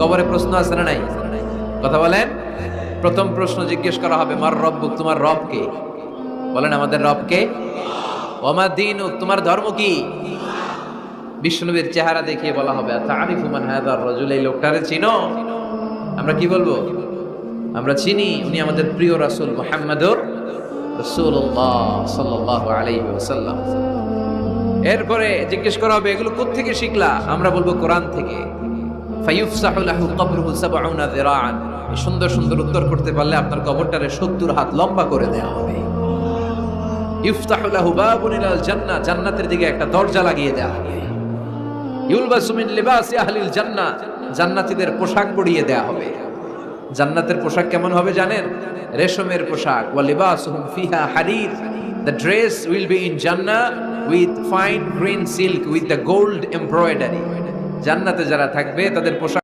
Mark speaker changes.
Speaker 1: কবরে প্রশ্ন আছে না নাই? কথা বলেন। প্রথম প্রশ্ন জিজ্ঞেস করা হবে, মার রব্বুক, তোমার রব কে? বলেন, আমাদের রব কে? ওমা দীনুক, তোমার ধর্ম কি? বিষ্ণুনবীর চেহারা দেখিয়ে বলা হবে, তারিফু মান হাযার রাজুল, এই লোকটারে চিনো? আমরা কি বলবো? আমরা চিনি, উনি আমাদের প্রিয় রাসূল মুহাম্মদুর রাসূলুল্লাহ সাল্লাল্লাহু আলাইহি ওয়াসাল্লাম। এরপরে জিজ্ঞেস করা হবে, এগুলো কোত্থেকে শিখলা? আমরা বলবো কোরআন থেকে। ফায়ুফসাহু লাহু কবরুহু ৭০ যিরাআন, সুন্দর সুন্দর উত্তর করতে পারলে আপনার কবরটারে ৭০ হাত লম্বা করে দেওয়া হবে। ইফতাহু লাহু বাবুন ইলাল জান্নাহ, জান্নাতের দিকে একটা দরজা লাগিয়ে দেওয়া হবে। ইউলবাসু মিন লিবাসি আহলিল জান্নাহ, জান্নাতীদের পোশাক পরিয়ে দেওয়া হবে। জান্নাতের পোশাক কেমন হবে জানেন? রেশমের পোশাক। ওয়া লিবাসুহুম ফিহা হারির, the dress will be in Jannah with fine green silk with the gold embroidery। জান্নাতে যারা থাকবে তাদের পোশাক